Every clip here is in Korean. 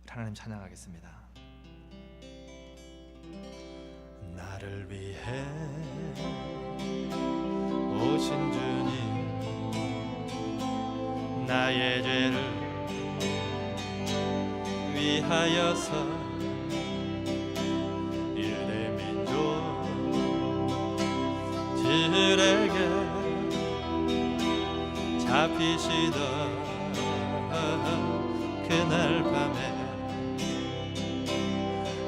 하나님 찬양하겠습니다. 나를 위해 오신 주님, 나의 죄를 위하여서 유대 민족들에게 잡히시던 그날 밤에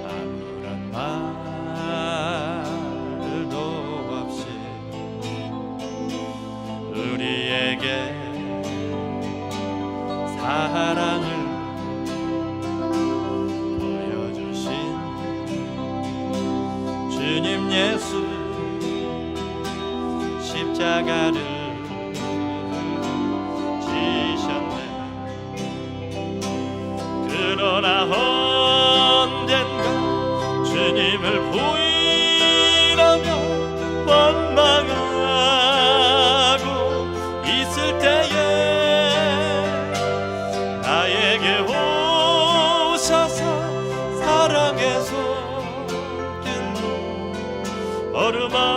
아무런 말도 없이 우리에게 사랑을 보여주신 주님 예수, 십자가를 지셨네. 그러나 언젠가 주님을 부인하며 원망하고 있을 때에 나에게 오셔서 사랑의 손길로 어루만지셨네.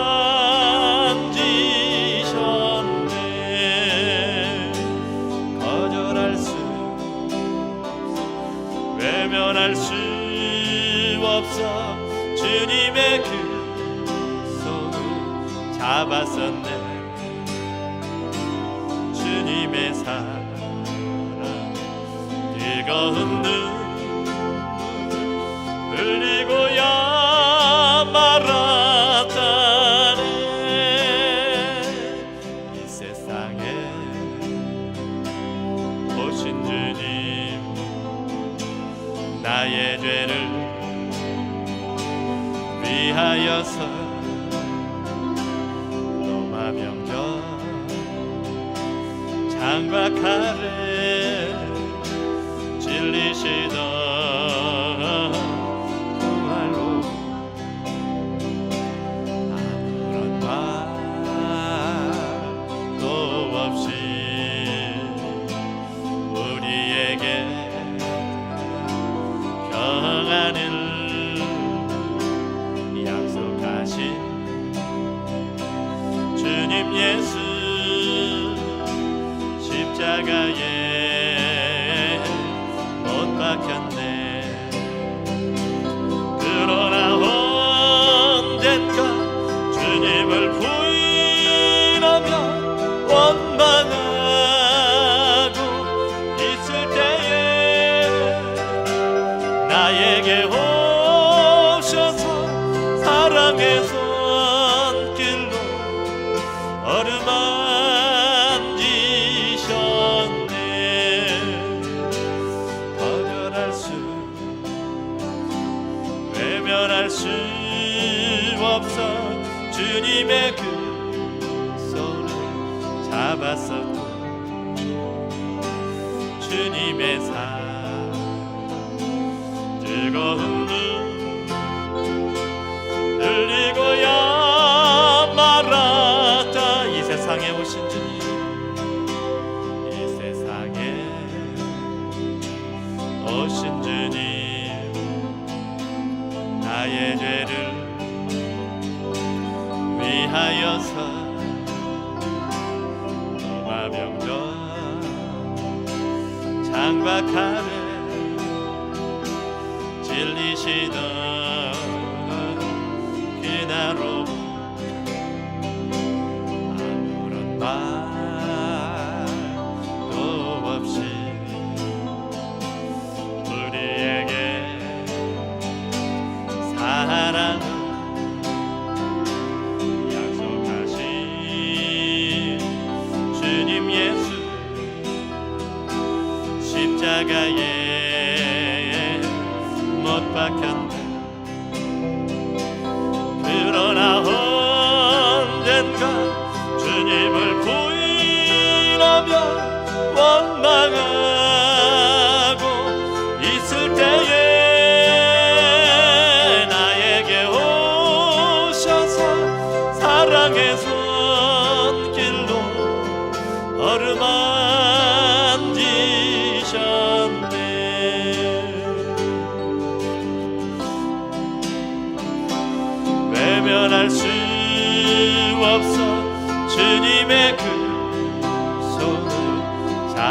거절할 수, 외면할 수 없어 주님의 그 손을 잡았었네. 주님의 사랑, 뜨거운 눈 흘리고야 말았다네. 이 세상에 오신 주님, 나의 죄를 위하여서 로마 병정 창과 칼에 찔리시던 그 말로 아무런 말도 없이 우리에게 평안을 약속하신 주님 예수, 십자가에 못 박혔네. 그러나 언젠가 주님을 부인하며 원망하고 있을 때에 나에게 오셔서 사랑의 손길로 어루만지셨네. 거절할 수, 외면할 수 없어 주님의 그 손을 잡았었고 주님의 사랑, 뜨거운 눈 흘리고야 말았다. 이 세상에 오신 주님, 이 세상에 오신 주님, 나의 죄를 위하여서 로마 병정 창과 칼에 찔리시던 그날로 아무런 말도 없이 우리에게 사랑을 약속하신 주님 예수, 십자가에 못 박혔네. 그러나 언젠가 주님을 부인하며 원망하고 있을 때에 나에게 오셔서 사랑의 손길로 어루만지셨네.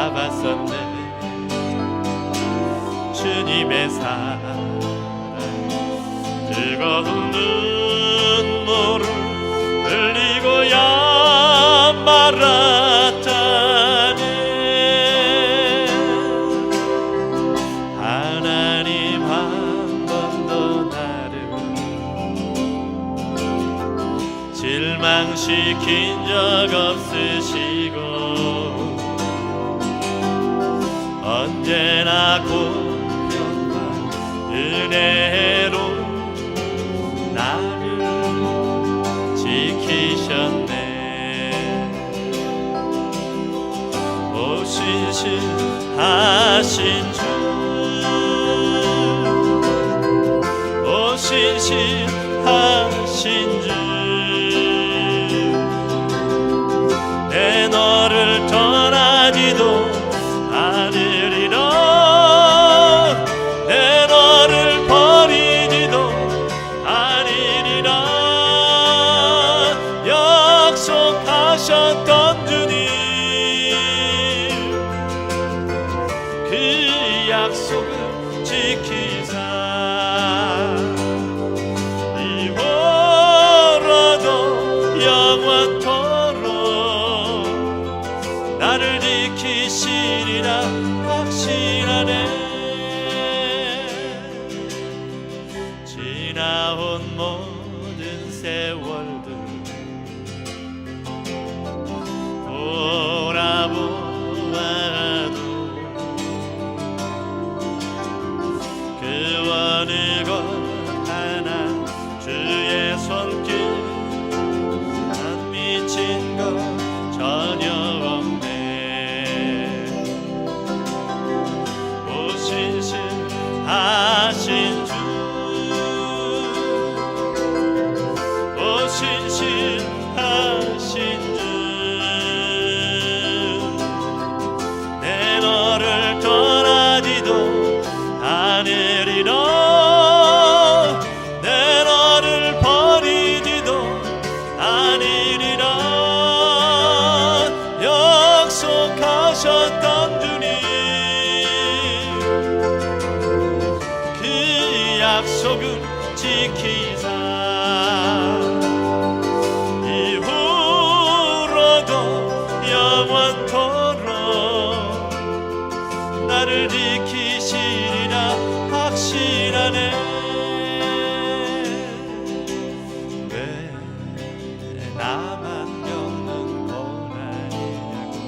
잡았었네. 주님의 사랑 뜨거운 눈물을 흘리고야 말았다네. 하나님 한 번도 나를 실망시킨 적 없으시고 언제나 공평과 은혜로 나를 지키셨네. 오 신실하신 주, 오 신실하신 주, 내 너를 떠나지도 않으리라. 내 너를 버리지도 아니리라. 약속하셨던 주님, 그 약속을 지키사 이후로도 영원토록 나를 지키시리라 확신하네. 지나온 모든 세월들 돌아보아도 그 어느 것 하나 주의 손길 안 미친 것 전혀 없네. 오 신실하신 주, 오 신실하신 주, 내 너를 떠나지도 않으리라. 내 너를 버리지도 아니리라. 약속하셨던 주님, 그 약속을 지키사 이후로도 영원토록 나를 지키시리라 확신하네. 왜 나만 겪는 고난이냐고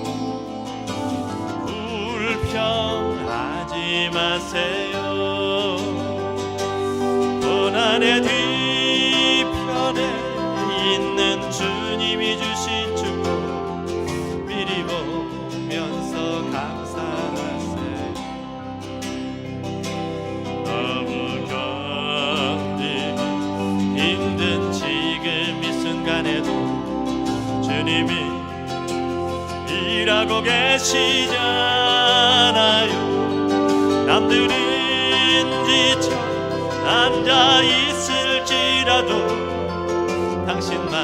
불평하지 마세요. 고난의 뒤편에 있는 주님이 주신 축복 미리 보면서 감사하세요. 너무 견디기 힘든 지금 이 순간에도 주님이 일하고 계시잖아요. 남들은 지쳐 앉아 있을지라도 당신만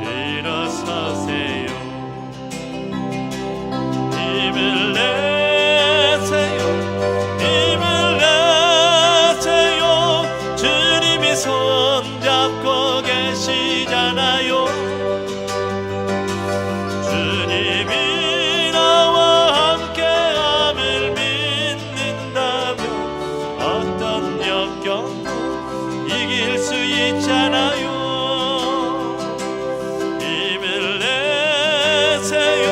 일어서세요. 힘을 내세요. 힘을 내세요. 주님이 손잡고 계시잖아요. 주님이 나와 함께함을 믿는다면 어떤 역경도 이길 수 있잖아요. 힘을 내세요.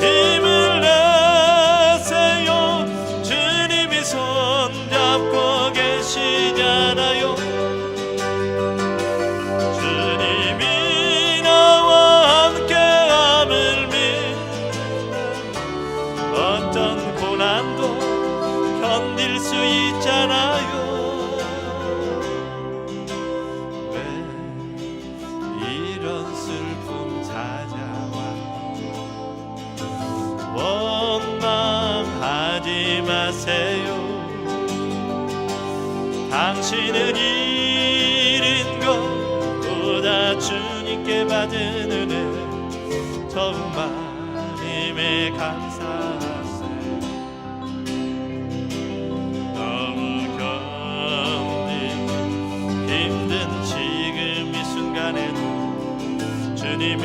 힘을 내세요. 주님이 손잡고 계시잖아요. 주님이 나와 함께함을 믿는 어떤 고난도 견딜 수 있잖아요. 왜 이런 슬픔 찾아와 원망하지 마세요. 당신은 잃은 것보다 주님께 받은 은혜 더욱 많음에 감사 사세요. 너무 견디기 힘든 지금 이 순간에도 주님이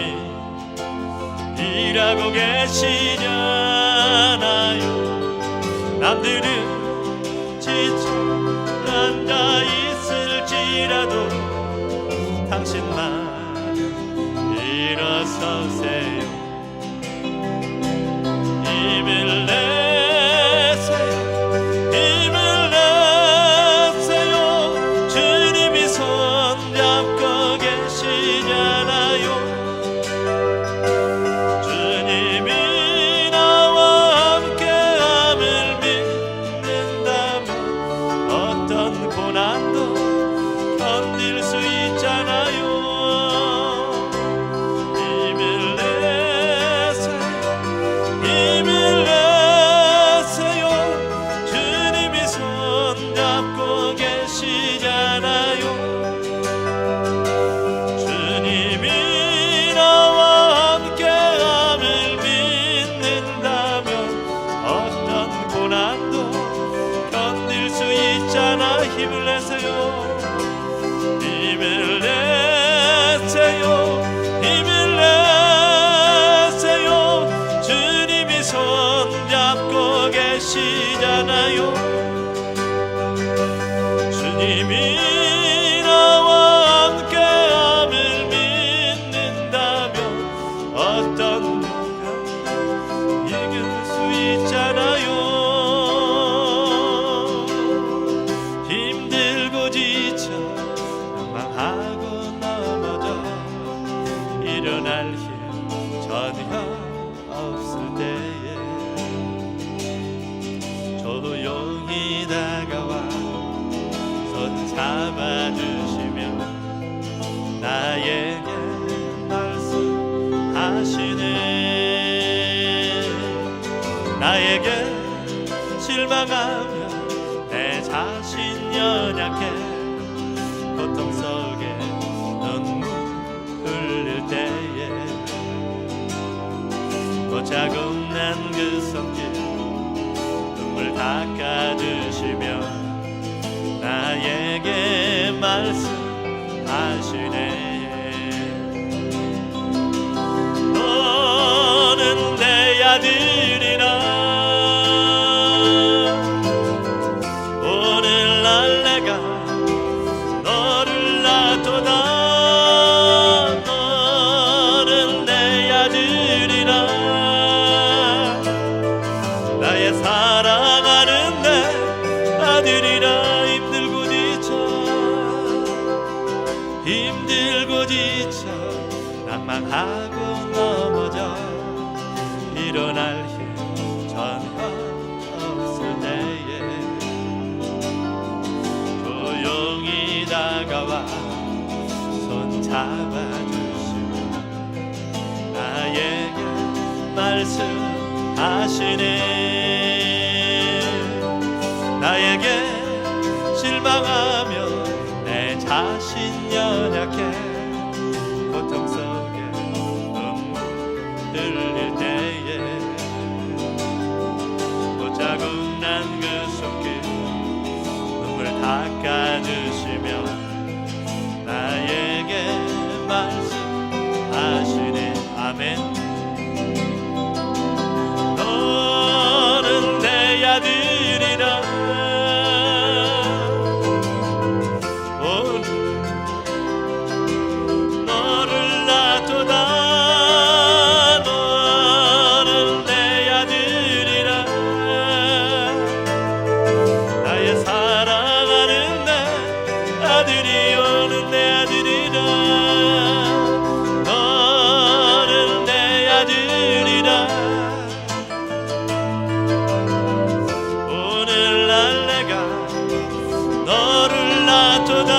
일하고 계시잖아요. 남들은 지쳐 앉아 있을지라도 당신만 일어서세요. 힘을 내세요. 힘을 내세요. 주님이 손잡고 계시잖아요. 주님이 나와 함께함을 믿는다면 어떤 고난도 견딜 수 있잖아요. 힘을 내세요. 힘을 내세요. 주님이 손잡고 계시잖아요. 주님이 나와 함께함을 믿는다면 어떤 고난도 견딜 수 있잖아. 힘을 내세요. 힘을 내세요. 힘을 내세요. 주님이 손잡고 계시잖아요. 주님이 나와 함께함을 믿는다면 어떤 고난도 이길 수 있잖아요. 힘들고 지쳐 방황하고 넘어져 일어날 힘 전혀 없을 때에 조용히 다가와 손 잡아주시며 나에게 말씀하시네. 나에게 실망하며 내 자신 연약해 고통 속에 눈물 흘릴 때에 고차고 난 그 손길 눈물 닦아주시며 나에게 말씀하시네. 너는 내 아들이라 오늘날 내가 너를 놔둬다. 너는 내 아들이라 나의 사랑하는 내 아들이라. 힘들고 지쳐 낭망하고 넘어져 일어날 힘 전혀 없을 때에 조용히 다가와 손 잡아주시고 나에게 말씀하시네. 나에게 실망하며 내 자신 연약해 고통 속에 눈물 흘릴 때에 고차고 난 그 손길 눈물 닦아주시며 나에게 말씀하시네. 아멘. 너는 내 아들이라 너를 놔둬다. 너는 내 아들이라 나의 사랑하는 내 아들이 오는 내 아들이라. 너는 내 아들이라 오늘날 내가 너를 놔둬다.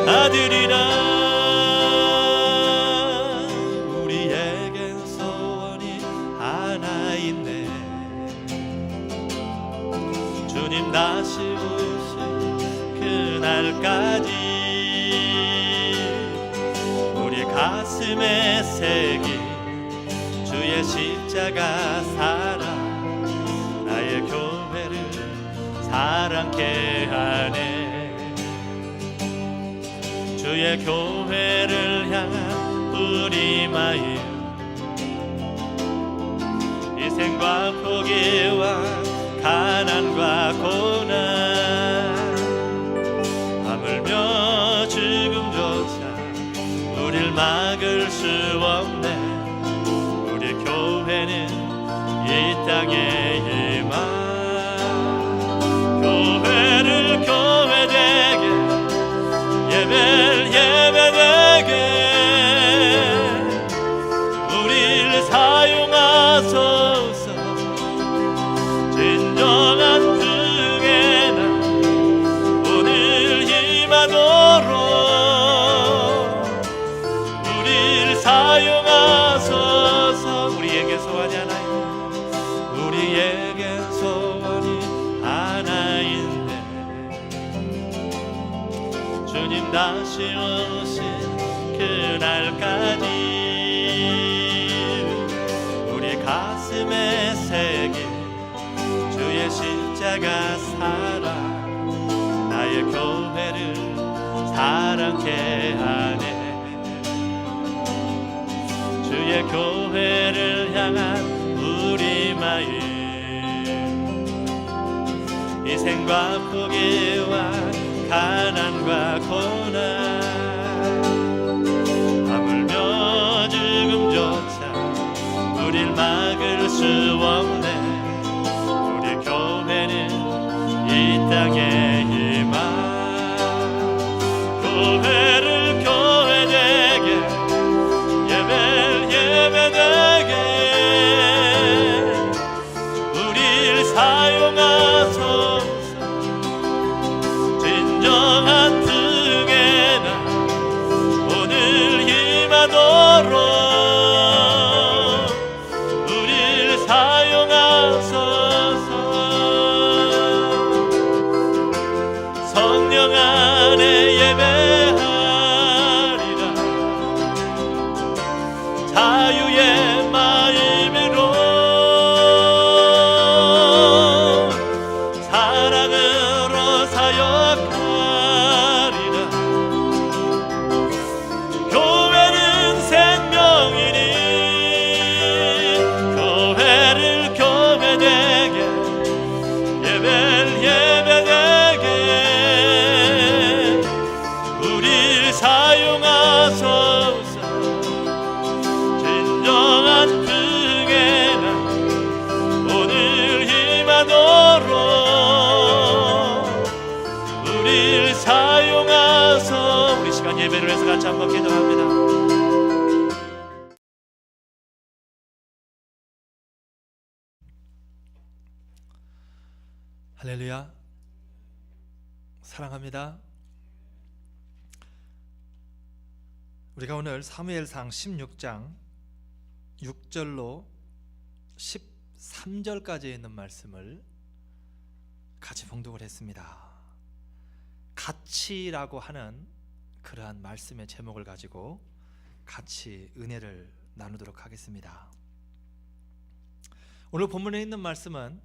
아들이라. 우리에겐 소원이 하나 있네. 주님 다시 오실 그 그날까지 우리 가슴에 새긴 주의 십자가 사랑 나의 교회를 사랑케 하네. 주의 교회를 향한 우리 마음 희생과 포기와 가난과 고난 하물며 죽음조차 우릴 막을 수 없네. 우리 교회는 이 땅에 임한 교회를 교회되게 예배를 예배되게 우리를 사용하소서. 진정한 등에 나 오늘 임하도록 우리를 사용하소서. 우리에게 소원이 하나 있네. 우리에게 소원이 하나 있네. 주님 다시 오신 그날까지 우리 가슴에 새긴 주의 십자가 사랑 나의 교회를 사랑케 하네. 주의 교회를 향한 우리 마음 희생과 포기와 가난과 고난 하물며 죽음조차 우릴 막을 수 없네. 우리 교회는 이 땅에 임한 교회를 교회되게 예배를 예배되게 우리를 사용하소서. 진정한 등에 나 오늘 임하도록 우리를 사용하소서. 성령 안에 예배하리라 자유의 마음으로 사랑으로 사역하리라. 교회는 생명이니 교회를 교회되게 예배를 예배되게 우리를 사용하소서. 진정한 등에 나 오늘 임하도록 우리를 사용하소. 우리 시간 예배를 해서 같이 한번 기도합니다. 할렐루야. 사랑합니다. 우리가 오늘 사무엘상 16장 6절로 13절까지 있는 말씀을 같이 봉독을 했습니다. 가치라고 하는 그러한 말씀의 제목을 가지고 같이 은혜를 나누도록 하겠습니다. 오늘 본문에 있는 말씀은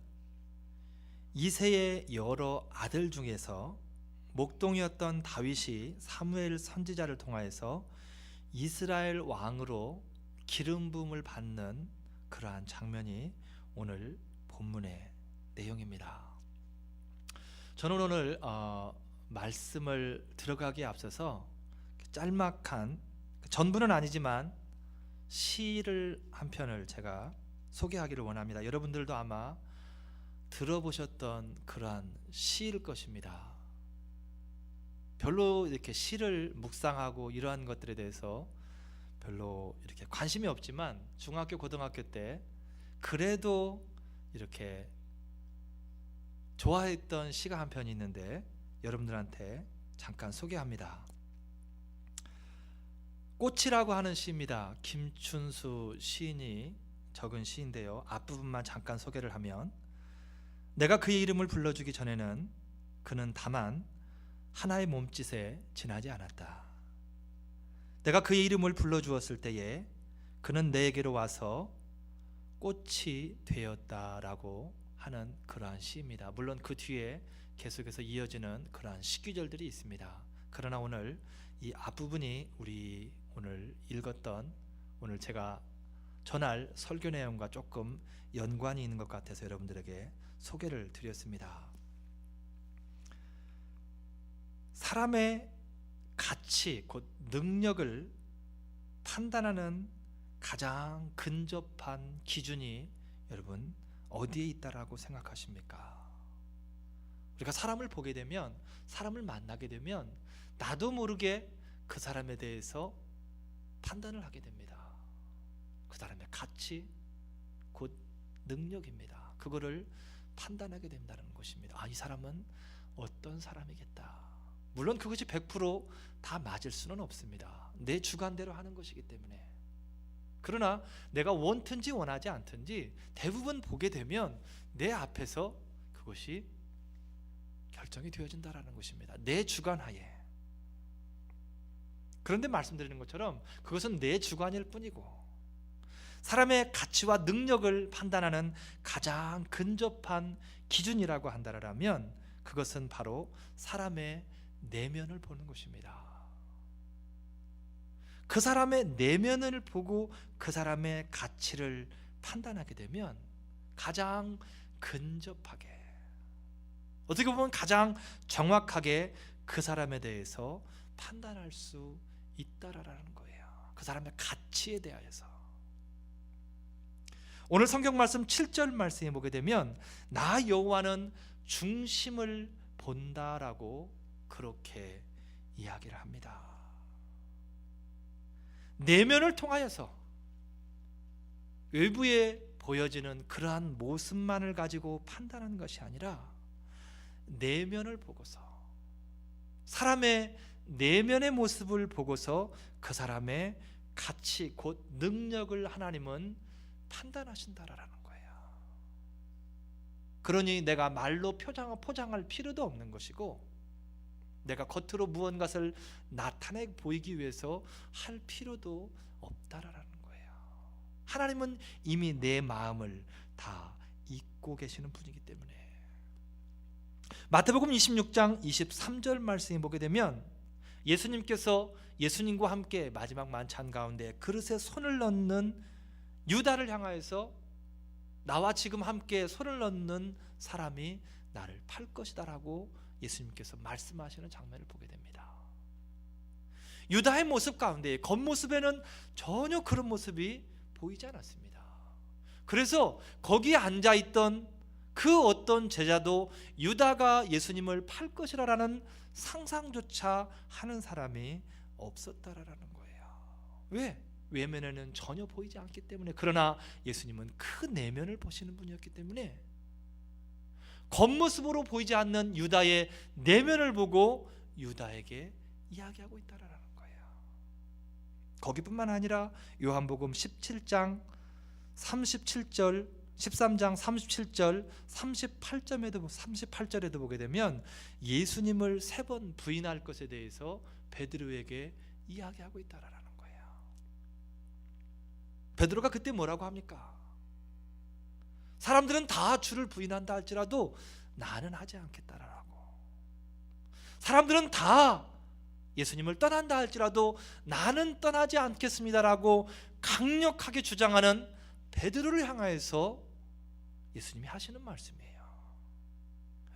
이새의 여러 아들 중에서 목동이었던 다윗이 사무엘 선지자를 통하여서 이스라엘 왕으로 기름 부음을 받는 그러한 장면이 오늘 본문의 내용입니다. 저는 오늘 말씀을 들어가기에 앞서서 짤막한, 전부는 아니지만 시를 한 편을 제가 소개하기를 원합니다. 여러분들도 아마 들어보셨던 그러한 시일 것입니다. 별로 이렇게 시를 묵상하고 이러한 것들에 대해서 별로 이렇게 관심이 없지만 중학교 고등학교 때 그래도 이렇게 좋아했던 시가 한 편이 있는데 여러분들한테 잠깐 소개합니다. 꽃이라고 하는 시입니다. 김춘수 시인이 적은 시인데요, 앞부분만 잠깐 소개를 하면, 내가 그의 이름을 불러주기 전에는 그는 다만 하나의 몸짓에 지나지 않았다. 내가 그의 이름을 불러주었을 때에 그는 내게로 와서 꽃이 되었다라고 하는 그러한 시입니다. 물론 그 뒤에 계속해서 이어지는 그러한 시귀절들이 있습니다. 그러나 오늘 이 앞부분이 우리 오늘 읽었던, 오늘 제가 전할 설교 내용과 조금 연관이 있는 것 같아서 여러분들에게 소개를 드렸습니다. 사람의 가치, 곧 능력을 판단하는 가장 근접한 기준이 여러분 어디에 있다라고 생각하십니까? 우리가 사람을 보게 되면, 사람을 만나게 되면 나도 모르게 그 사람에 대해서 판단을 하게 됩니다. 그 사람의 가치, 곧 능력입니다. 그거를 판단하게 된다는 것입니다. 이 사람은 어떤 사람이겠다. 물론 그것이 100% 맞을 수는 없습니다. 내 주관대로 하는 것이기 때문에. 그러나 내가 원든지 원하지 않든지 대부분 보게 되면 내 앞에서 그것이 결정이 되어진다는 것입니다. 내 주관하에. 그런데 말씀드리는 것처럼 그것은 내 주관일 뿐이고, 사람의 가치와 능력을 판단하는 가장 근접한 기준이라고 한다면 그것은 바로 사람의 내면을 보는 것입니다. 그 사람의 내면을 보고 그 사람의 가치를 판단하게 되면 가장 근접하게, 어떻게 보면 가장 정확하게 그 사람에 대해서 판단할 수 있다라는 거예요. 그 사람의 가치에 대하여서. 오늘 성경 말씀 7절 말씀에 보게 되면 나 여호와는 중심을 본다라고 그렇게 이야기를 합니다. 내면을 통하여서 외부에 보여지는 그러한 모습만을 가지고 판단하는 것이 아니라 내면을 보고서, 사람의 내면의 모습을 보고서 그 사람의 가치, 곧 능력을 하나님은 판단하신다라는 거예요. 그러니 내가 말로 포장할 필요도 없는 것이고, 내가 겉으로 무언가를 나타내 보이기 위해서 할 필요도 없다라는 거예요. 하나님은 이미 내 마음을 다 잊고 계시는 분이기 때문에. 마태복음 26장 23절 말씀에 보게 되면 예수님께서 예수님과 함께 마지막 만찬 가운데 그릇에 손을 넣는 유다를 향하여서 나와 지금 함께 손을 넣는 사람이 나를 팔 것이다 라고 예수님께서 말씀하시는 장면을 보게 됩니다. 유다의 모습 가운데 겉모습에는 전혀 그런 모습이 보이지 않았습니다. 그래서 거기에 앉아있던 그 어떤 제자도 유다가 예수님을 팔 것이라는 상상조차 하는 사람이 없었다라는 거예요. 왜? 외면에는 전혀 보이지 않기 때문에. 그러나 예수님은 그 내면을 보시는 분이었기 때문에 겉모습으로 보이지 않는 유다의 내면을 보고 유다에게 이야기하고 있다라는 거예요. 거기뿐만 아니라 요한복음 17장 37절, 13장 37절, 38절에도 보게 되면 예수님을 3번 부인할 것에 대해서 베드로에게 이야기하고 있다라는 거예요. 베드로가 그때 뭐라고 합니까? 사람들은 다 주를 부인한다 할지라도 나는 하지 않겠다라고. 사람들은 다 예수님을 떠난다 할지라도 나는 떠나지 않겠습니다라고 강력하게 주장하는 베드로를 향하여서 예수님이 하시는 말씀이에요.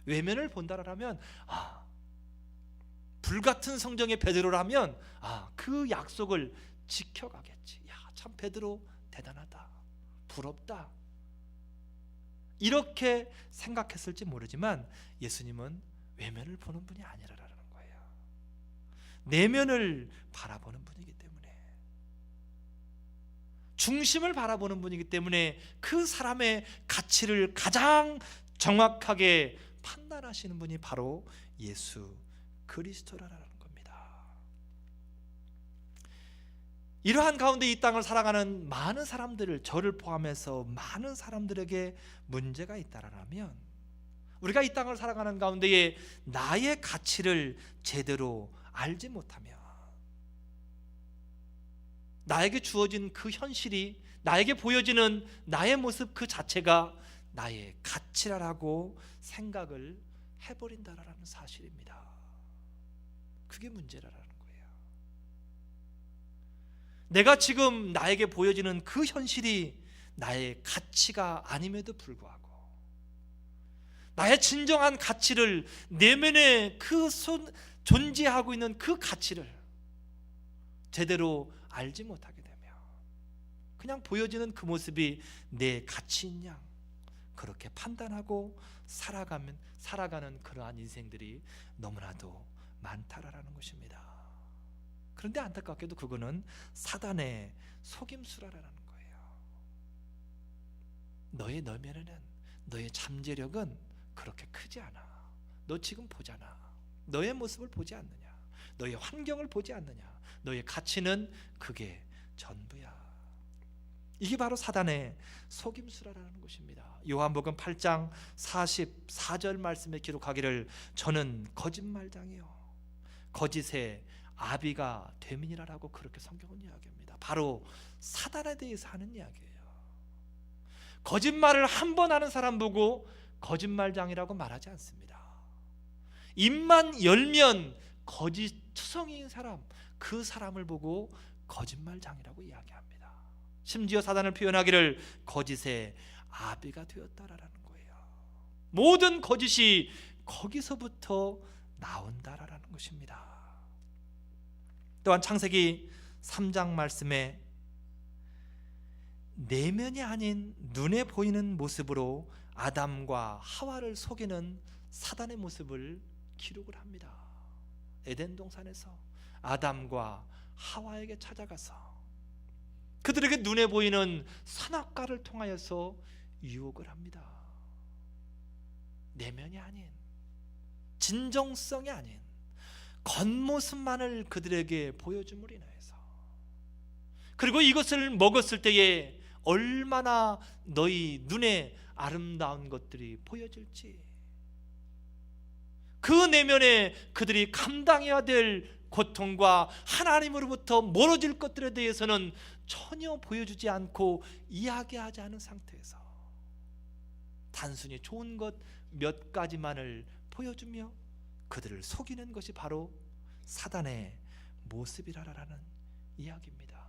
외면을 본다라면 불같은 성정의 베드로라면 그 약속을 지켜가겠지. 참 베드로 대단하다, 부럽다, 이렇게 생각했을지 모르지만 예수님은 외면을 보는 분이 아니라는 거예요. 내면을 바라보는 분이기 때문에, 중심을 바라보는 분이기 때문에 그 사람의 가치를 가장 정확하게 판단하시는 분이 바로 예수 그리스도라는 겁니다. 이러한 가운데 이 땅을 살아가는 많은 사람들을, 저를 포함해서 많은 사람들에게 문제가 있다라면 우리가 이 땅을 살아가는 가운데에 나의 가치를 제대로 알지 못하면, 나에게 주어진 그 현실이, 나에게 보여지는 나의 모습 그 자체가 나의 가치라고 생각을 해버린다라는 사실입니다. 그게 문제라는 거예요. 내가 지금 나에게 보여지는 그 현실이 나의 가치가 아님에도 불구하고, 나의 진정한 가치를, 내면에 존재하고 있는 그 가치를 제대로 알지 못하게 되면, 그냥 보여지는 그 모습이 내 가치인 양 그렇게 판단하고 살아가는 그러한 인생들이 너무나도 많다라는 것입니다. 그런데 안타깝게도 그거는 사단의 속임수라는 거예요. 너의 내면에는, 너의 잠재력은 그렇게 크지 않아. 너 지금 보잖아. 너의 모습을 보지 않느냐, 너의 환경을 보지 않느냐, 너의 가치는 그게 전부야. 이게 바로 사단의 속임수라는 것입니다. 요한복음 8장 44절 말씀에 기록하기를 저는 거짓말장이요 거짓의 아비가 됨이니라라고 그렇게 성경은 이야기합니다. 바로 사단에 대해서 하는 이야기예요. 거짓말을 한 번 하는 사람 보고 거짓말장이라고 말하지 않습니다. 입만 열면 거짓투성이인 사람, 그 사람을 보고 거짓말장이라고 이야기합니다. 심지어 사단을 표현하기를 거짓의 아비가 되었다라는 거예요. 모든 거짓이 거기서부터 나온다라는 것입니다. 또한 창세기 3장 말씀에 내면이 아닌 눈에 보이는 모습으로 아담과 하와를 속이는 사단의 모습을 기록을 합니다. 에덴 동산에서 아담과 하와에게 찾아가서 그들에게 눈에 보이는 선악과를 통하여서 유혹을 합니다. 내면이 아닌, 진정성이 아닌 겉모습만을 그들에게 보여줌으로 인하여서, 그리고 이것을 먹었을 때에 얼마나 너희 눈에 아름다운 것들이 보여질지, 그 내면에 그들이 감당해야 될 고통과 하나님으로부터 멀어질 것들에 대해서는 전혀 보여주지 않고 이야기하지 않은 상태에서 단순히 좋은 것 몇 가지만을 보여주며 그들을 속이는 것이 바로 사단의 모습이라는 이야기입니다.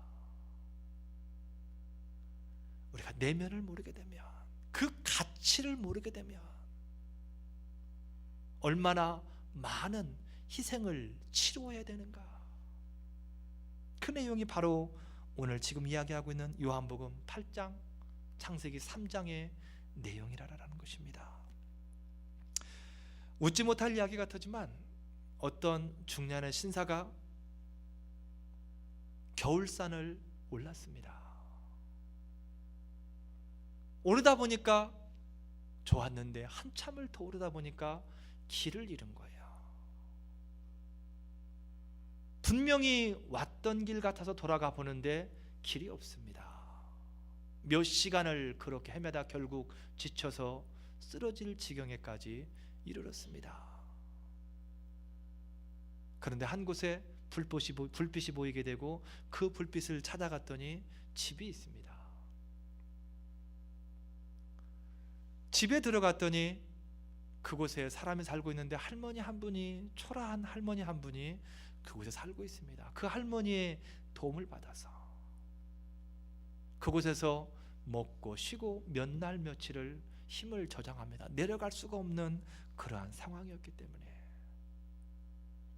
우리가 내면을 모르게 되면, 그 가치를 모르게 되면 얼마나 많은 희생을 치러야 되는가, 그 내용이 바로 오늘 지금 이야기하고 있는 요한복음 8장, 창세기 3장의 내용이라는 것입니다. 웃지 못할 이야기 같지만 어떤 중년의 신사가 겨울산을 올랐습니다. 오르다 보니까 좋았는데 한참을 더 오르다 보니까 길을 잃은 거예요. 분명히 왔던 길 같아서 돌아가 보는데 길이 없습니다. 몇 시간을 그렇게 헤매다 결국 지쳐서 쓰러질 지경에까지 이르렀습니다. 그런데 한 곳에 불빛이 보이게 되고 그 불빛을 찾아갔더니 집이 있습니다. 집에 들어갔더니 그곳에 사람이 살고 있는데 할머니 한 분이, 초라한 할머니 한 분이 그곳에 살고 있습니다. 그 할머니의 도움을 받아서 그곳에서 먹고 쉬고 몇 날 며칠을 힘을 저장합니다. 내려갈 수가 없는 그러한 상황이었기 때문에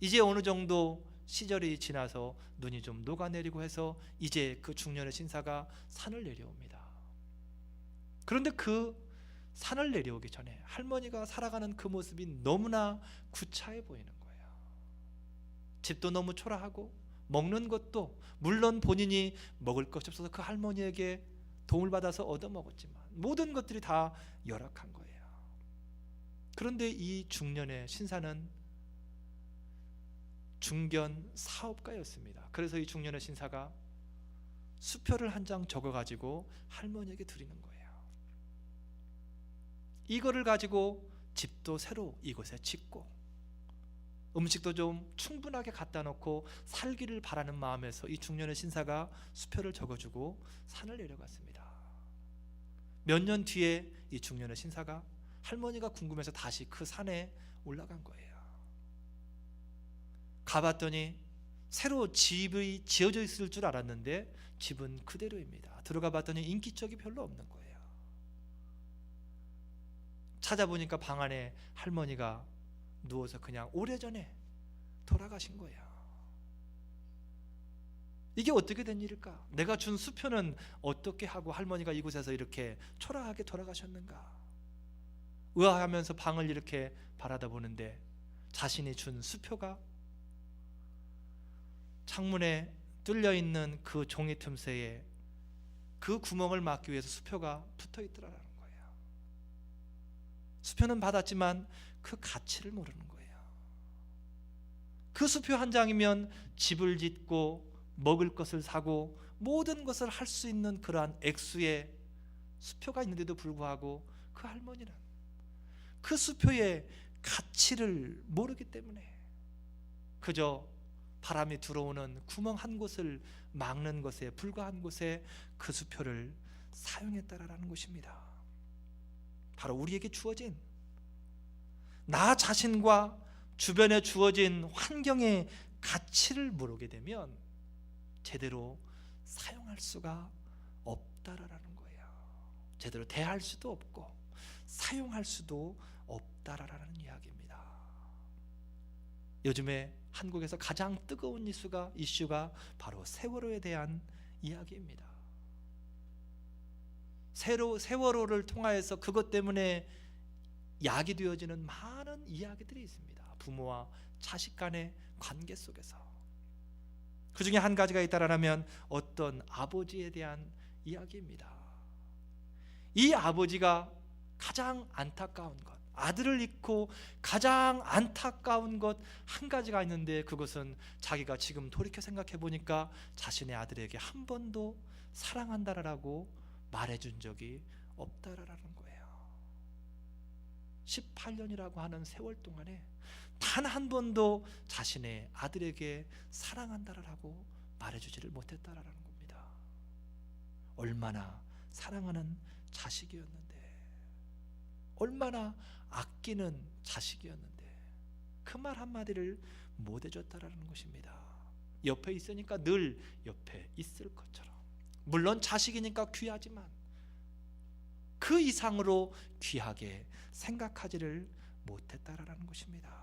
이제 어느 정도 시절이 지나서 눈이 좀 녹아내리고 해서 이제 그 중년의 신사가 산을 내려옵니다. 그런데 그 산을 내려오기 전에 할머니가 살아가는 그 모습이 너무나 구차해 보이는 거예요. 집도 너무 초라하고 먹는 것도 물론 본인이 먹을 것이 없어서 그 할머니에게 도움을 받아서 얻어먹었지만 모든 것들이 다 열악한 거예요. 그런데 이 중년의 신사는 중견 사업가였습니다. 그래서 이 중년의 신사가 수표를 한 장 적어가지고 할머니에게 드리는 거예요. 이거를 가지고 집도 새로 이곳에 짓고 음식도 좀 충분하게 갖다 놓고 살기를 바라는 마음에서 이 중년의 신사가 수표를 적어주고 산을 내려갔습니다. 몇 년 뒤에 이 중년의 신사가 할머니가 궁금해서 다시 그 산에 올라간 거예요. 가봤더니 새로 집이 지어져 있을 줄 알았는데 집은 그대로입니다. 들어가 봤더니 인기척이 별로 없는 거예요. 찾아보니까 방 안에 할머니가 누워서 그냥 오래전에 돌아가신 거예요. 이게 어떻게 된 일일까? 내가 준 수표는 어떻게 하고 할머니가 이곳에서 이렇게 초라하게 돌아가셨는가? 의아하면서 방을 이렇게 바라다 보는데 자신이 준 수표가 창문에 뚫려 있는 그 종이 틈새에 그 구멍을 막기 위해서 수표가 붙어 있더라라는 거예요. 수표는 받았지만 그 가치를 모르는 거예요. 그 수표 한 장이면 집을 짓고 먹을 것을 사고 모든 것을 할 수 있는 그러한 액수의 수표가 있는데도 불구하고 그 할머니는 그 수표의 가치를 모르기 때문에 그저 바람이 들어오는 구멍 한 곳을 막는 것에 불과한 곳에 그 수표를 사용했다라는 것입니다. 바로 우리에게 주어진 나 자신과 주변에 주어진 환경의 가치를 모르게 되면 제대로 사용할 수가 없다라는 거예요. 제대로 대할 수도 없고 사용할 수도 없다라는 이야기입니다. 요즘에 한국에서 가장 뜨거운 이슈가 바로 세월호에 대한 이야기입니다. 세월호를 통하여서 그것 때문에 야기되어지는 많은 이야기들이 있습니다. 부모와 자식 간의 관계 속에서 그 중에 한 가지가 있다라면 어떤 아버지에 대한 이야기입니다. 이 아버지가 가장 안타까운 것, 아들을 잃고 가장 안타까운 것 한 가지가 있는데 그것은 자기가 지금 돌이켜 생각해 보니까 자신의 아들에게 한 번도 사랑한다라고 말해준 적이 없다라는 거예요. 18년이라고 하는 세월 동안에 단 한 번도 자신의 아들에게 사랑한다라고 말해주지를 못했다라는 겁니다. 얼마나 사랑하는 자식이었는데, 얼마나 아끼는 자식이었는데 그 말 한마디를 못 해줬다라는 것입니다. 옆에 있으니까 늘 옆에 있을 것처럼, 물론 자식이니까 귀하지만 그 이상으로 귀하게 생각하지를 못했다라는 것입니다.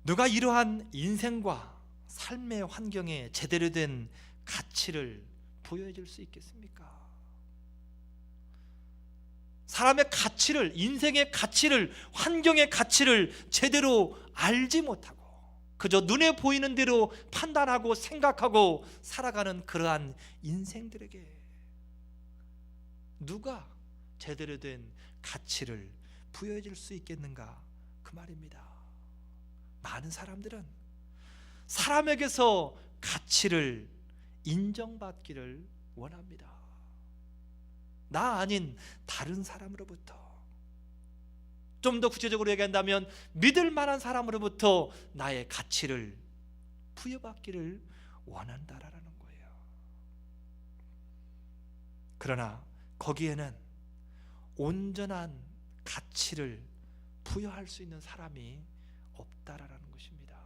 누가 이러한 인생과 삶의 환경에 제대로 된 가치를 부여해 줄 수 있겠습니까? 사람의 가치를, 인생의 가치를, 환경의 가치를 제대로 알지 못하고 그저 눈에 보이는 대로 판단하고 생각하고 살아가는 그러한 인생들에게 누가 제대로 된 가치를 부여해 줄 수 있겠는가 그 말입니다. 많은 사람들은 사람에게서 가치를 인정받기를 원합니다. 나 아닌 다른 사람으로부터, 좀 더 구체적으로 얘기한다면 믿을 만한 사람으로부터 나의 가치를 부여받기를 원한다라는 거예요. 그러나 거기에는 온전한 가치를 부여할 수 있는 사람이 없다라는 것입니다.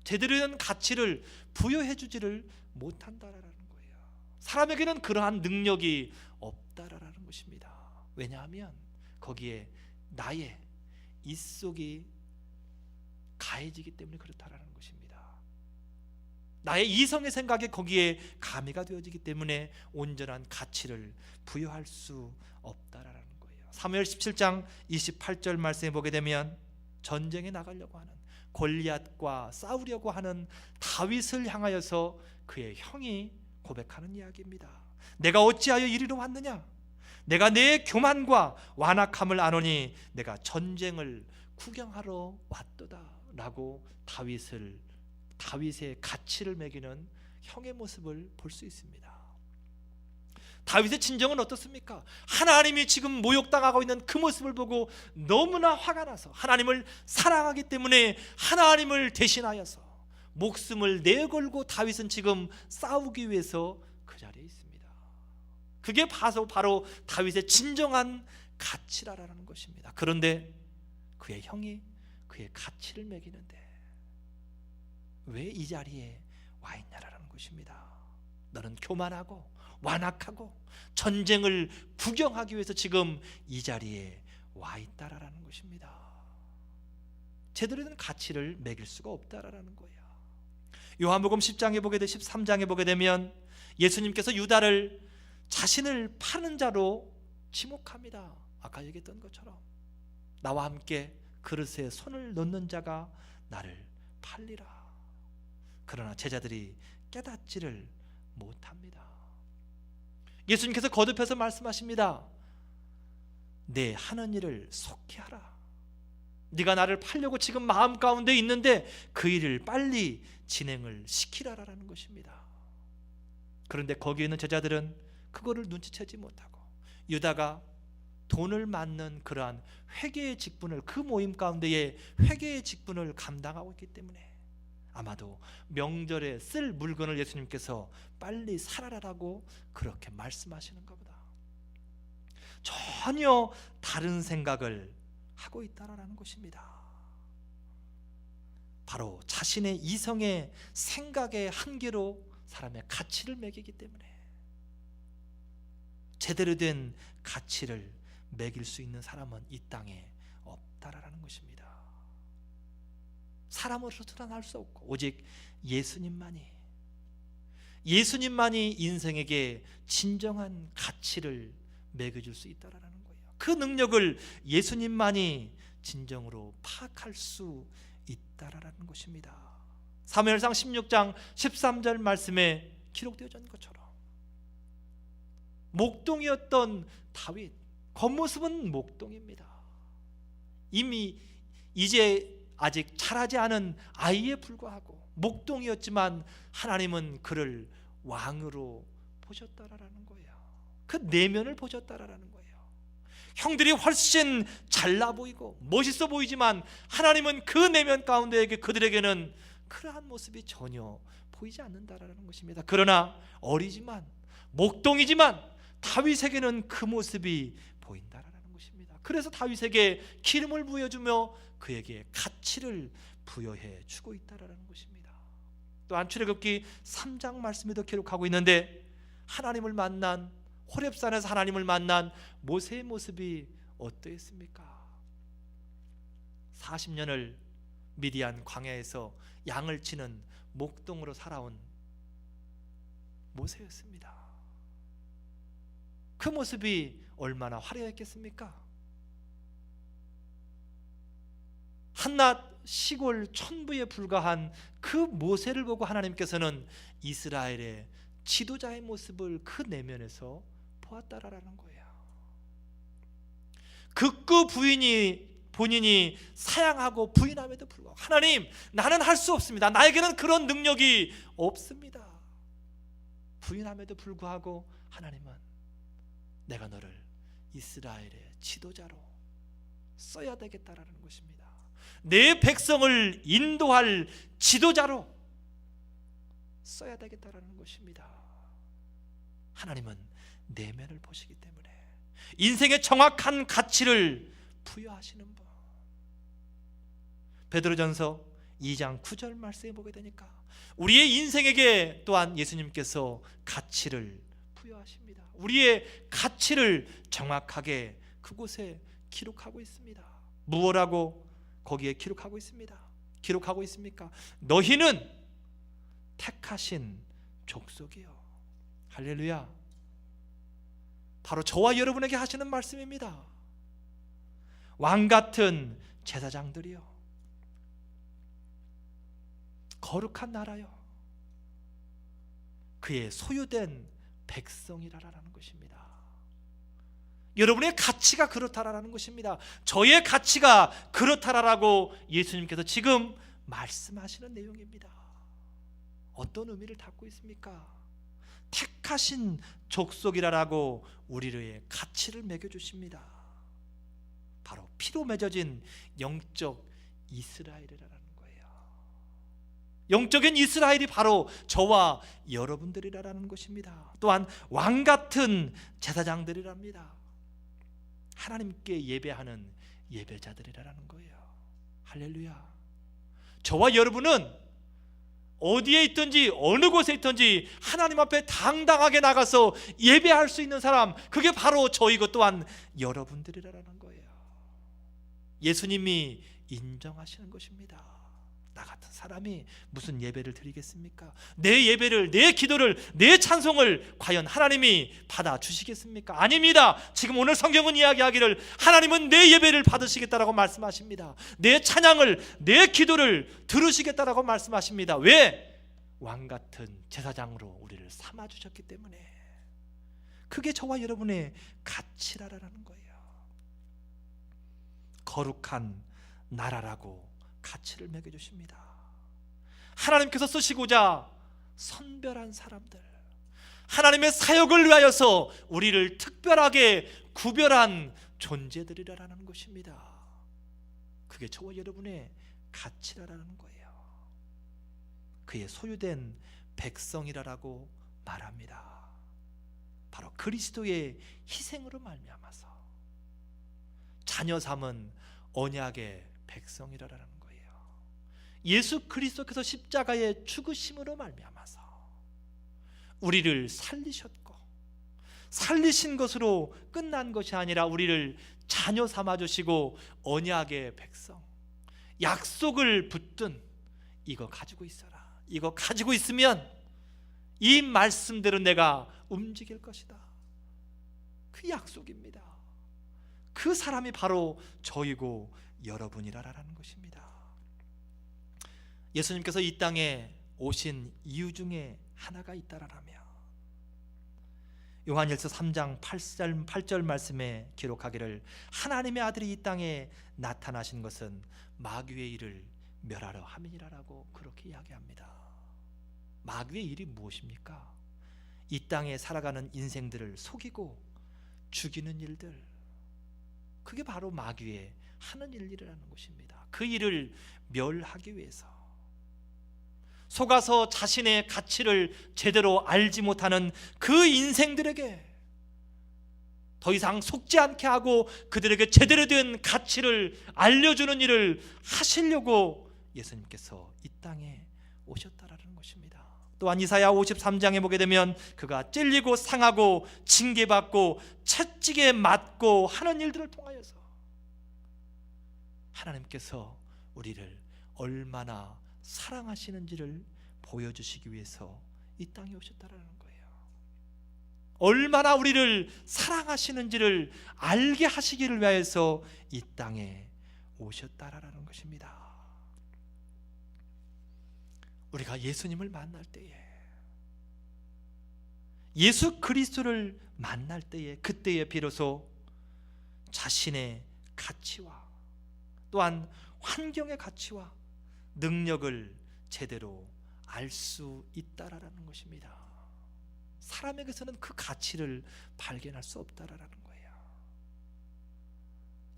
제대로 된 가치를 부여해 주지를 못한다라는 거예요. 사람에게는 그러한 능력이 없다라는 것입니다. 왜냐하면 거기에 나의 이속이 가해지기 때문에 그렇다라는 것입니다. 나의 이성의 생각에 거기에 가미가 되어지기 때문에 온전한 가치를 부여할 수 없다라는 거예요. 사무엘 17장 28절 말씀에 보게 되면 전쟁에 나가려고 하는, 골리앗과 싸우려고 하는 다윗을 향하여서 그의 형이 고백하는 이야기입니다. 내가 어찌하여 이리로 왔느냐? 내가 내 교만과 완악함을 아노니 내가 전쟁을 구경하러 왔도다 라고 다윗의 가치를 매기는 형의 모습을 볼 수 있습니다. 다윗의 진정은 어떻습니까? 하나님이 지금 모욕당하고 있는 그 모습을 보고 너무나 화가 나서 하나님을 사랑하기 때문에 하나님을 대신하여서 목숨을 내걸고 다윗은 지금 싸우기 위해서 그 자리에 있습니다. 그게 바로 다윗의 진정한 가치라는 것입니다. 그런데 그의 형이 그의 가치를 매기는데 왜 이 자리에 와 있냐라는 것입니다. 너는 교만하고 완악하고 전쟁을 구경하기 위해서 지금 이 자리에 와 있다라는 것입니다. 제대로 된 가치를 매길 수가 없다라는 거예요. 요한복음 10장에 보게 되면 13장에 보게 되면 예수님께서 유다를 자신을 파는 자로 지목합니다. 아까 얘기했던 것처럼 나와 함께 그릇에 손을 넣는 자가 나를 팔리라. 그러나 제자들이 깨닫지를 못합니다. 예수님께서 거듭해서 말씀하십니다. 내 하는 일을 속히 하라. 네가 나를 팔려고 지금 마음 가운데 있는데 그 일을 빨리 진행을 시키라라는 것입니다. 그런데 거기에 있는 제자들은 그거를 눈치채지 못하고 유다가 돈을 맞는 그러한 회개의 직분을, 그 모임 가운데에 회개의 직분을 감당하고 있기 때문에 아마도 명절에 쓸 물건을 예수님께서 빨리 사라라고 그렇게 말씀하시는 것보다 전혀 다른 생각을 하고 있다라는 것입니다. 바로 자신의 이성의 생각의 한계로 사람의 가치를 매기기 때문에 제대로 된 가치를 매길 수 있는 사람은 이 땅에 없다라는 것입니다. 사람으로서는 할 수 없고 오직 예수님만이 인생에게 진정한 가치를 매겨줄 수 있다라는 거예요. 그 능력을 예수님만이 진정으로 파악할 수 있다라는 것입니다. 사무엘상 16장 13절 말씀에 기록되어진 것처럼 목동이었던 다윗, 겉모습은 목동입니다. 이미 이제 아직 자라지 않은 아이에 불과하고 목동이었지만 하나님은 그를 왕으로 보셨다라는 거예요. 그 내면을 보셨다라는 거예요. 형들이 훨씬 잘나 보이고 멋있어 보이지만 하나님은 그 내면 가운데 그들에게는 그러한 모습이 전혀 보이지 않는다라는 것입니다. 그러나 어리지만 목동이지만 다윗에게는 그 모습이 보인다라는 것입니다. 그래서 다윗에게 기름을 부여주며 그에게 가치를 부여해 주고 있다라는 것입니다. 또한 출애굽기 3장 말씀에도 기록하고 있는데 하나님을 만난 호렙산에서 하나님을 만난 모세의 모습이 어떠했습니까? 40년을 미디안 광야에서 양을 치는 목동으로 살아온 모세였습니다. 그 모습이 얼마나 화려했겠습니까? 한낱 시골 천부에 불과한 그 모세를 보고 하나님께서는 이스라엘의 지도자의 모습을 그 내면에서 보았다라는 거예요. 극구 본인이 사양하고 부인함에도 불구하고 하나님, 나는 할 수 없습니다. 나에게는 그런 능력이 없습니다. 부인함에도 불구하고 하나님은 내가 너를 이스라엘의 지도자로 써야 되겠다라는 것입니다. 내 백성을 인도할 지도자로 써야 되겠다라는 것입니다. 하나님은 내면을 보시기 때문에 인생의 정확한 가치를 부여하시는 분. 베드로전서 2장 9절 말씀에 보게 되니까 우리의 인생에게 또한 예수님께서 가치를 부여하십니다. 우리의 가치를 정확하게 그곳에 기록하고 있습니다. 무엇라고 거기에 기록하고 있습니다. 기록하고 있습니까? 너희는 택하신 족속이요. 할렐루야. 바로 저와 여러분에게 하시는 말씀입니다. 왕같은 제사장들이요, 거룩한 나라요, 그의 소유된 백성이라는 것입니다. 여러분의 가치가 그렇다라는 것입니다. 저의 가치가 그렇다라고 예수님께서 지금 말씀하시는 내용입니다. 어떤 의미를 담고 있습니까? 택하신 족속이라고 우리의 가치를 매겨주십니다. 바로 피로 맺어진 영적 이스라엘이라는 거예요. 영적인 이스라엘이 바로 저와 여러분들이라는 것입니다. 또한 왕같은 제사장들이랍니다. 하나님께 예배하는 예배자들이라는 거예요. 할렐루야. 저와 여러분은 어디에 있든지 어느 곳에 있든지 하나님 앞에 당당하게 나가서 예배할 수 있는 사람, 그게 바로 저이고 또한 여러분들이라는 거예요. 예수님이 인정하시는 것입니다. 나 같은 사람이 무슨 예배를 드리겠습니까? 내 예배를, 내 기도를, 내 찬송을 과연 하나님이 받아주시겠습니까? 아닙니다. 지금 오늘 성경은 이야기하기를 하나님은 내 예배를 받으시겠다라고 말씀하십니다. 내 찬양을, 내 기도를 들으시겠다라고 말씀하십니다. 왜? 왕같은 제사장으로 우리를 삼아주셨기 때문에. 그게 저와 여러분의 가치라는 거예요. 거룩한 나라라고 가치를 매겨주십니다. 하나님께서 쓰시고자 선별한 사람들, 하나님의 사역을 위하여서 우리를 특별하게 구별한 존재들이라는 것입니다. 그게 저와 여러분의 가치라는 거예요. 그의 소유된 백성이라고 말합니다. 바로 그리스도의 희생으로 말미암아서 자녀 삼은 언약의 백성이라는 거예요. 예수 그리스도께서 십자가의 죽으심으로 말미암아서 우리를 살리셨고, 살리신 것으로 끝난 것이 아니라 우리를 자녀 삼아주시고 언약의 백성, 약속을 붙든 이거 가지고 있어라. 이거 가지고 있으면 이 말씀대로 내가 움직일 것이다. 그 약속입니다. 그 사람이 바로 저이고 여러분이라는 것입니다. 예수님께서 이 땅에 오신 이유 중에 하나가 있다라며 요한일서 3장 8절 말씀에 기록하기를 하나님의 아들이 이 땅에 나타나신 것은 마귀의 일을 멸하려 함이니라라고 그렇게 이야기합니다. 마귀의 일이 무엇입니까? 이 땅에 살아가는 인생들을 속이고 죽이는 일들, 그게 바로 마귀의 하는 일이라는 것입니다. 그 일을 멸하기 위해서 속아서 자신의 가치를 제대로 알지 못하는 그 인생들에게 더 이상 속지 않게 하고 그들에게 제대로 된 가치를 알려주는 일을 하시려고 예수님께서 이 땅에 오셨다라는 것입니다. 또한 이사야 53장에 보게 되면 그가 찔리고 상하고 징계받고 채찍에 맞고 하는 일들을 통하여서 하나님께서 우리를 얼마나 사랑하시는지를 보여주시기 위해서 이 땅에 오셨다라는 거예요. 얼마나 우리를 사랑하시는지를 알게 하시기를 위해서 이 땅에 오셨다라는 것입니다. 우리가 예수님을 만날 때에, 예수 그리스도를 만날 때에, 그때에 비로소 자신의 가치와 또한 환경의 가치와 능력을 제대로 알 수 있다라는 것입니다. 사람에게서는 그 가치를 발견할 수 없다라는 거예요.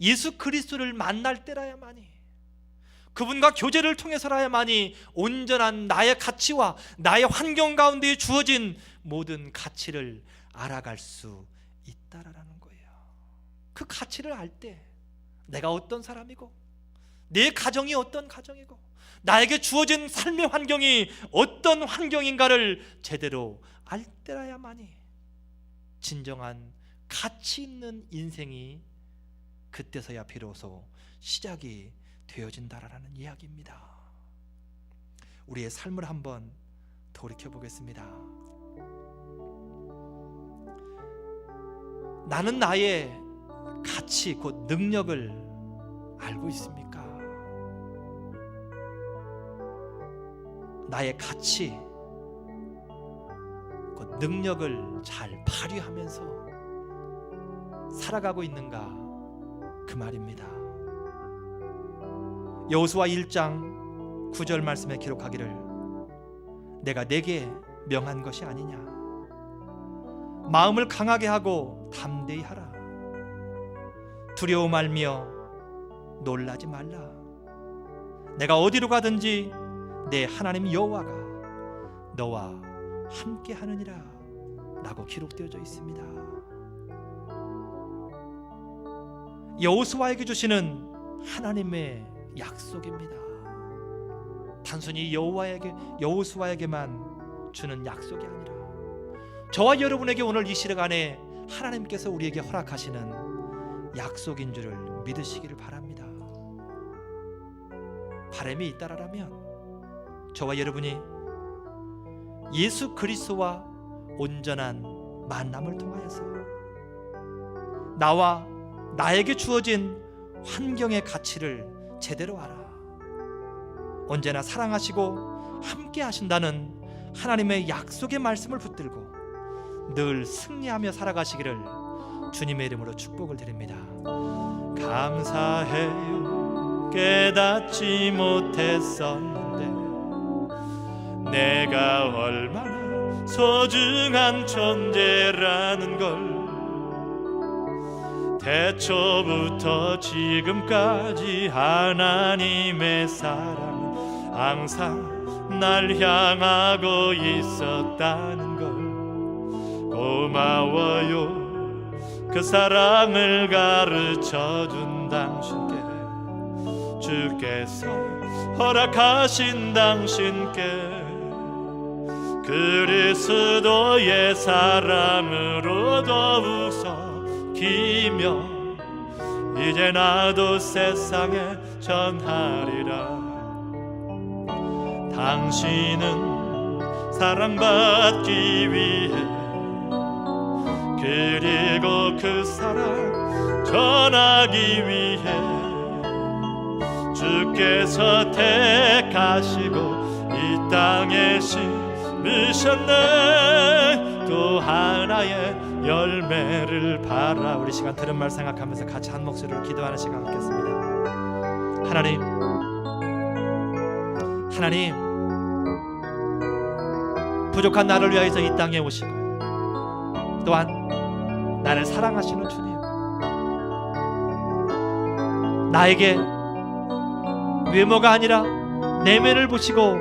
예수 그리스도를 만날 때라야만이, 그분과 교제를 통해서라야만이 온전한 나의 가치와 나의 환경 가운데 주어진 모든 가치를 알아갈 수 있다라는 거예요. 그 가치를 알 때 내가 어떤 사람이고 내 가정이 어떤 가정이고 나에게 주어진 삶의 환경이 어떤 환경인가를 제대로 알 때라야만이 진정한 가치 있는 인생이 그때서야 비로소 시작이 되어진다라는 이야기입니다. 우리의 삶을 한번 돌이켜 보겠습니다. 나는 나의 가치 곧 능력을 알고 있습니까? 나의 가치 곧 능력을 잘 발휘하면서 살아가고 있는가, 그 말입니다. 여호수아 1장 9절 말씀에 기록하기를 내가 내게 명한 것이 아니냐, 마음을 강하게 하고 담대히 하라. 두려워 말며 놀라지 말라. 내가 어디로 가든지 내 하나님 여호와가 너와 함께 하느니라 라고 기록되어져 있습니다. 여호수아에게 주시는 하나님의 약속입니다. 단순히 여호수아에게만 주는 약속이 아니라 저와 여러분에게 오늘 이 시간에 하나님께서 우리에게 허락하시는 약속인 줄을 믿으시기를 바랍니다. 바람이 있다라면 저와 여러분이 예수 그리스도와 온전한 만남을 통하여서 나와 나에게 주어진 환경의 가치를 제대로 알아 언제나 사랑하시고 함께 하신다는 하나님의 약속의 말씀을 붙들고 늘 승리하며 살아가시기를 주님의 이름으로 축복을 드립니다. 감사해요. 깨닫지 못했었는데 내가 얼마나 소중한 존재라는 걸 태초부터 지금까지 하나님의 사랑 항상 날 향하고 있었다는 걸 고마워요. 그 사랑을 가르쳐준 당신께 주께서 허락하신 당신께 그리스도의 사랑으로 더욱서 기며 이제 나도 세상에 전하리라. 당신은 사랑받기 위해 그리고 그 사랑 전하기 위해 주께서 택하시고 이 땅에 심으셨네. 또 하나의 열매를 바라. 우리 시간 들은 말 생각하면서 같이 한 목소리로 기도하는 시간 갖겠습니다. 하나님 부족한 나를 위하여서 이 땅에 오시고 또한 나를 사랑하시는 주님, 나에게 외모가 아니라 내면을 보시고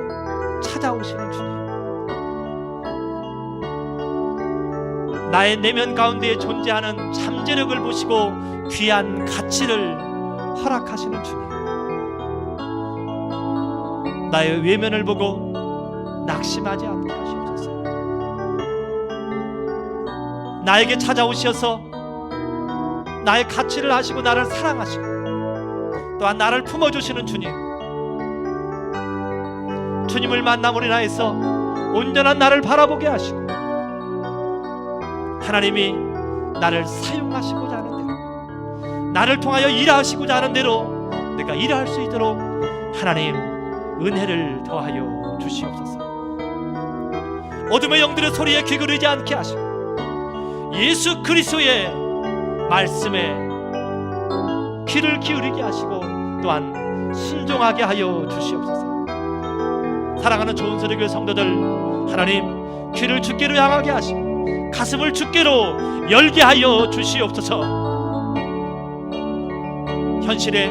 찾아오시는 주님, 나의 내면 가운데에 존재하는 잠재력을 보시고 귀한 가치를 허락하시는 주님, 나의 외면을 보고 낙심하지 않게 하시옵소서. 나에게 찾아오셔서 나의 가치를 아시고 나를 사랑하시고 또한 나를 품어주시는 주님, 주님을 만남으로 인하여서 온전한 나를 바라보게 하시고 하나님이 나를 사용하시고자 하는 대로, 나를 통하여 일하시고자 하는 대로 내가 일할 수 있도록 하나님 은혜를 더하여 주시옵소서. 어둠의 영들의 소리에 귀 기울이지 않게 하시고 예수 그리스도의 말씀에 귀를 기울이게 하시고 또한 순종하게 하여 주시옵소서. 사랑하는 좋은 소리 교회 성도들, 하나님 귀를 주께로 향하게 하시고 가슴을 주께로 열게 하여 주시옵소서. 현실에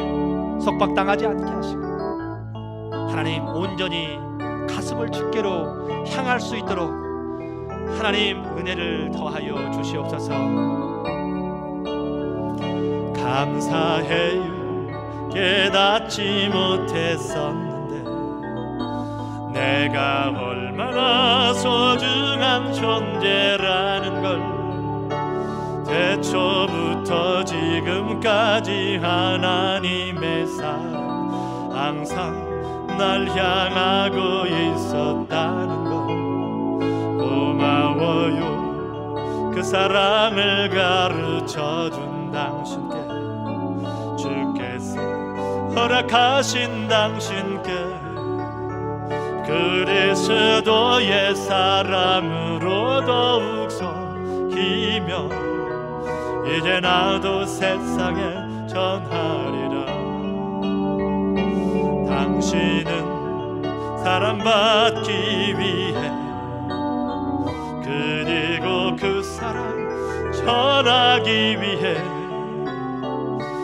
속박당하지 않게 하시고 하나님 온전히 가슴을 주께로 향할 수 있도록 하나님 은혜를 더하여 주시옵소서. 감사해요. 깨닫지 못했었는데 내가 얼마나 소중한 존재라는 걸 태초부터 지금까지 하나님의 사랑 항상 날 향하고 있었다는 걸 고마워요. 그 사랑을 가르쳐준 당신께 주께서 허락하신 당신께 그리스도의 사랑으로 더욱서 기며 이제 나도 세상에 전하리라. 당신은 사랑받기 위해 그리고 그 사랑 전하기 위해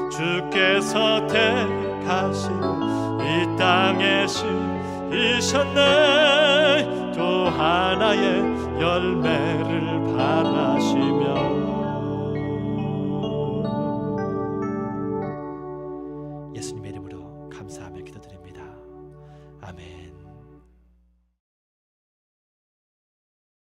주께서 택하시고 이 땅에 심으셨네. 또 하나의 열매로